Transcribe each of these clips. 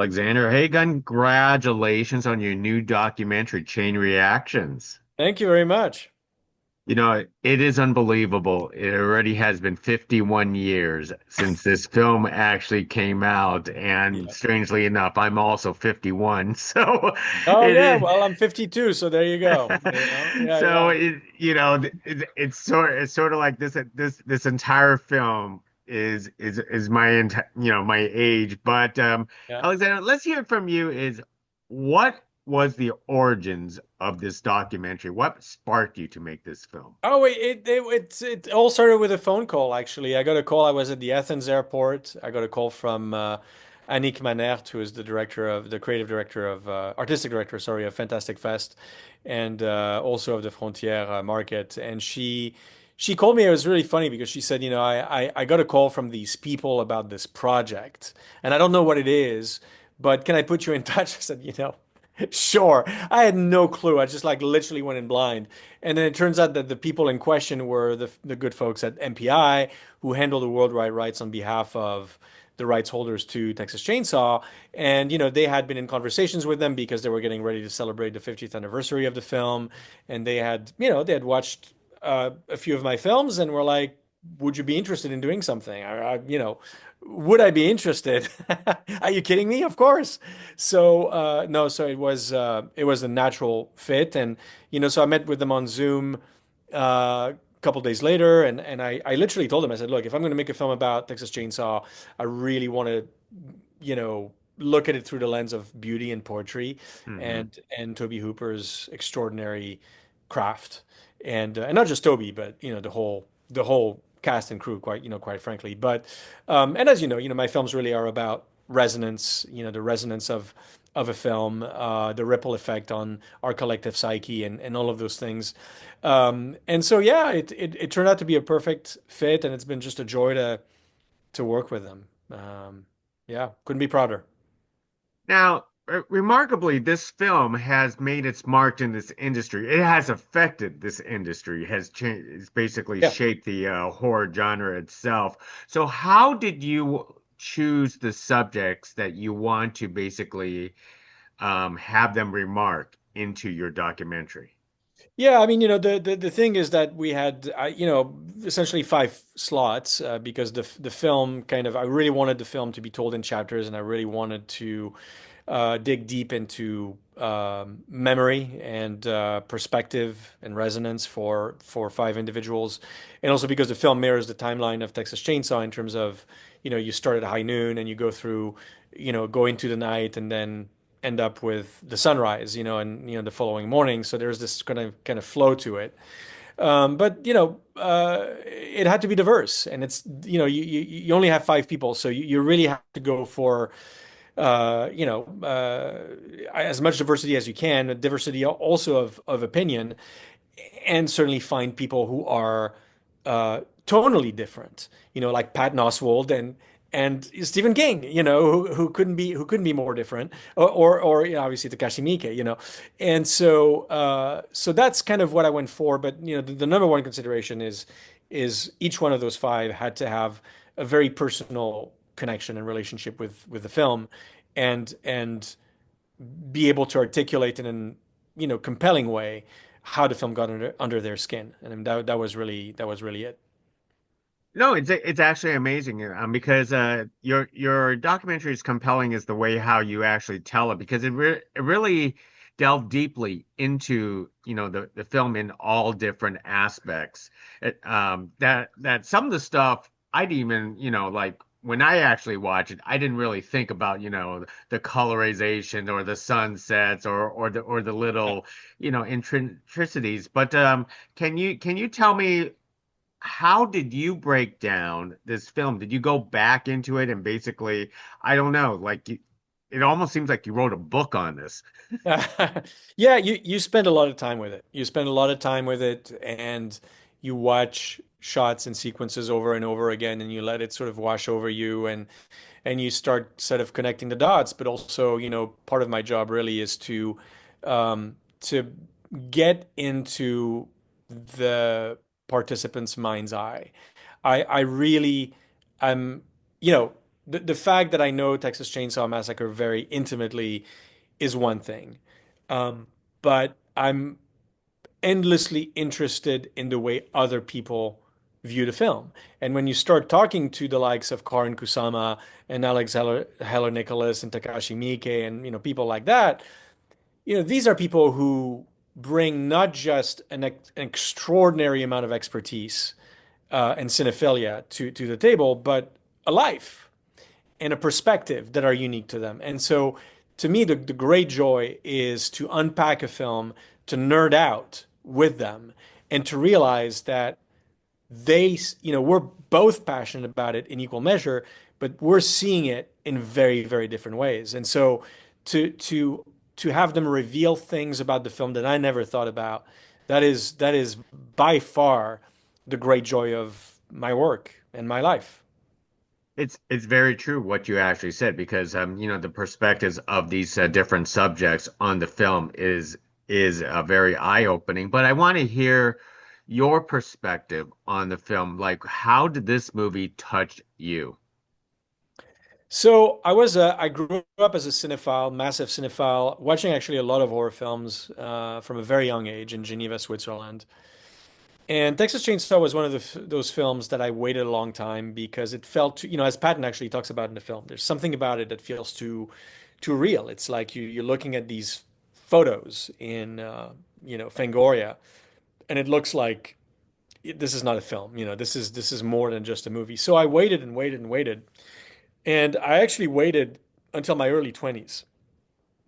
Alexander. Hey, congratulations on your new documentary, Chain Reactions. Thank you very much. You know, it is unbelievable. It already has been 51 years since this film actually came out. And Yeah. strangely enough, I'm also 51. So Oh it yeah, is. well I'm 52, so there you go. Yeah, So yeah. it's sort of like this entire film is my my age. But Yeah. Alexander, let's hear from you. Is what was the origins of this documentary? What sparked you to make this film? Oh wait, it all started with a phone call actually. I got a call. I was at the Athens airport. I got a call from Annick Manert, who is the creative director of artistic director, sorry, of Fantastic Fest, and also of the Frontière Market. And she called me. It was really funny because she said, I got a call from these people about this project, and I don't know what it is, but can I put you in touch? I said, sure. I had no clue. I just like literally went in blind. And then it turns out that the people in question were the good folks at MPI who handle the worldwide rights on behalf of the rights holders to Texas Chainsaw. And, they had been in conversations with them because they were getting ready to celebrate the 50th anniversary of the film. And they had watched a few of my films and were like, would you be interested in doing something? Would I be interested? Are you kidding me? Of course. So no, so it was a natural fit, and so I met with them on Zoom a couple days later, and I literally told them, I said, look, if I'm going to make a film about Texas Chainsaw, I really want to look at it through the lens of beauty and poetry, Hmm. and Tobe Hooper's extraordinary craft, and not just Toby, but the whole cast and crew, quite frankly. But and as my films really are about resonance, the resonance of a film, the ripple effect on our collective psyche, and all of those things. And so yeah, it turned out to be a perfect fit, and it's been just a joy to work with them. Yeah, couldn't be prouder. Now, remarkably, this film has made its mark in this industry. It has affected this industry, has changed, it's basically Yeah. shaped the horror genre itself. So, how did you choose the subjects that you want to basically have them remark into your documentary? Yeah, I mean, the thing is that we had, essentially five slots because the film kind of, I really wanted the film to be told in chapters, and I really wanted to dig deep into memory and perspective and resonance for five individuals, and also because the film mirrors the timeline of Texas Chainsaw in terms of, you start at high noon and you go through, go into the night and then end up with the sunrise, and the following morning. So there's this kind of flow to it. But it had to be diverse, and it's you only have five people, so you really have to go for as much diversity as you can, diversity also of opinion, and certainly find people who are tonally different, like Patton Oswalt and Stephen King, who couldn't be more different, or obviously Takashi Miike, and so that's kind of what I went for. But the number one consideration is each one of those five had to have a very personal connection and relationship with the film, and be able to articulate in an compelling way how the film got under their skin. And I mean, that was really it. No, it's actually amazing because your documentary is compelling as the way how you actually tell it because it really delved deeply into the film in all different aspects. That some of the stuff I'd even like when I actually watch it, I didn't really think about the colorization or the sunsets or the little intricacies. But can you tell me? How did you break down this film? Did you go back into it and basically, I don't know, like it almost seems like you wrote a book on this. Yeah, you spend a lot of time with it. You spend a lot of time with it, and you watch shots and sequences over and over again, and you let it sort of wash over you, and you start sort of connecting the dots. But also, part of my job really is to get into the participant's mind's eye. I really, I'm, you know. the fact that I know Texas Chainsaw Massacre very intimately is one thing. But I'm endlessly interested in the way other people view the film. And when you start talking to the likes of Karyn Kusama and Alexandra Heller-Nicholas and Takashi Miike and people like that, these are people who bring not just an extraordinary amount of expertise and cinephilia to the table, but a life and a perspective that are unique to them. And so to me, the great joy is to unpack a film, to nerd out with them, and to realize that we're both passionate about it in equal measure, but we're seeing it in very, very different ways. And so to have them reveal things about the film that I never thought about, that is by far the great joy of my work and my life. It's very true what you actually said because the perspectives of these different subjects on the film is very eye-opening. But I want to hear your perspective on the film. Like, how did this movie touch you? So I grew up as a cinephile, massive cinephile, watching actually a lot of horror films from a very young age in Geneva, Switzerland. And Texas Chainsaw was one of those films that I waited a long time because it felt too, as Patton actually talks about in the film, there's something about it that feels too real. It's like you're looking at these photos in Fangoria, and it looks like this is not a film. This is more than just a movie. So I waited and waited and waited, and I actually waited until my early 20s.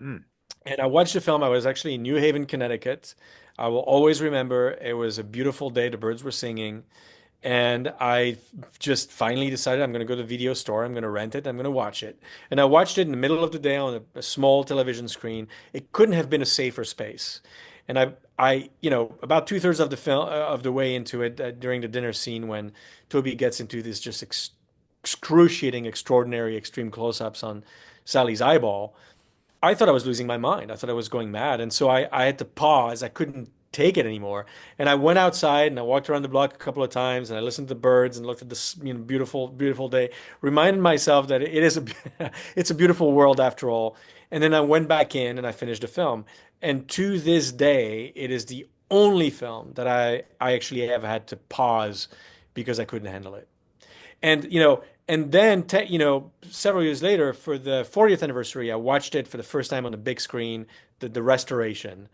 Mm. And I watched the film. I was actually in New Haven, Connecticut. I will always remember it was a beautiful day. The birds were singing. And I just finally decided I'm going to go to the video store. I'm going to rent it. I'm going to watch it. And I watched it in the middle of the day on a small television screen. It couldn't have been a safer space. And about two-thirds of the film of the way into it, during the dinner scene, when Toby gets into this just excruciating, extraordinary, extreme close-ups on Sally's eyeball, I thought I was losing my mind. I thought I was going mad. And so I had to pause. I couldn't take it anymore. And I went outside and I walked around the block a couple of times and I listened to the birds and looked at this, beautiful, beautiful day, reminded myself that it is it's a beautiful world after all. And then I went back in and I finished the film. And to this day, it is the only film that I actually have had to pause because I couldn't handle it. And then several years later, for the 40th anniversary, I watched it for the first time on the big screen, the restoration,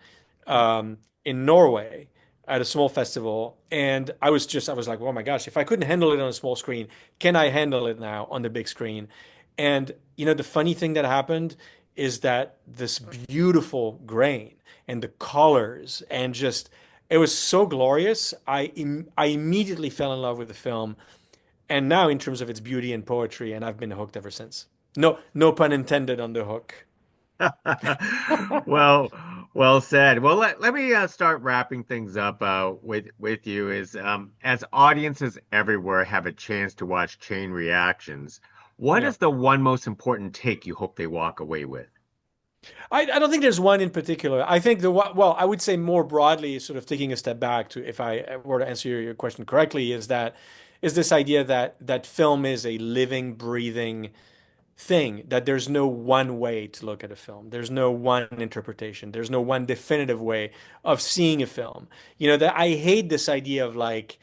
in Norway at a small festival. And I was like, oh my gosh, if I couldn't handle it on a small screen, can I handle it now on the big screen? And the funny thing that happened is that this beautiful grain and the colors and just it was so glorious. I immediately fell in love with the film, and now in terms of its beauty and poetry, and I've been hooked ever since. No pun intended on the hook. Well, well said. Well, let me start wrapping things up with you is as audiences everywhere have a chance to watch chain reactions, what Yeah. is the one most important take you hope they walk away with? I don't think there's one in particular. I think well, I would say more broadly, sort of taking a step back to, if I were to answer your question correctly, is this idea that film is a living, breathing thing, that there's no one way to look at a film. There's no one interpretation. There's no one definitive way of seeing a film. That I hate this idea of like,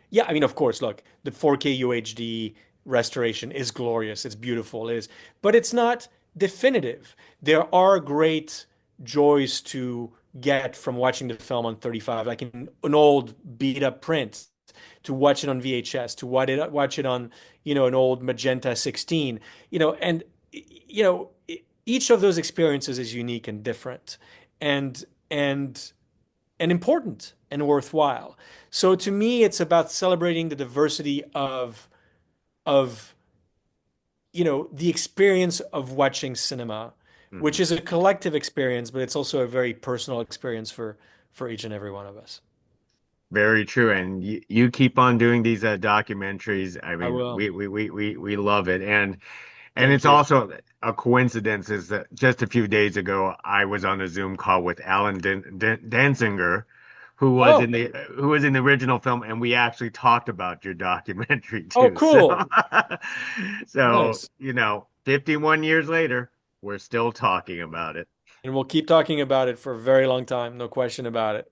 yeah, I mean, of course, look, the 4K UHD restoration is glorious. It's beautiful. It is, but it's not definitive. There are great joys to get from watching the film on 35, like in an old beat up print, to watch it on VHS, to watch it on, an old Magenta 16, and each of those experiences is unique and different and and and important and worthwhile. So to me, it's about celebrating the diversity of the experience of watching cinema, which Mhm. is a collective experience, but it's also a very personal experience for each and every one of us. Very true. And you keep on doing these documentaries. I I mean, will. we love it. And Thank it's you. also a coincidence is that just a few days ago, I was on a Zoom call with Alan Danzinger, Oh, who was in the original film, and we actually talked about your documentary oh, too. So, cool. so Nice. 51 years later, we're still talking about it. And we'll keep talking about it for a very long time. No question about it.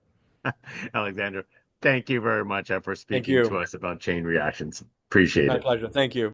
Alexandra, thank you very much for Thank speaking to you. us about chain reactions. Appreciate My it. pleasure. Thank you.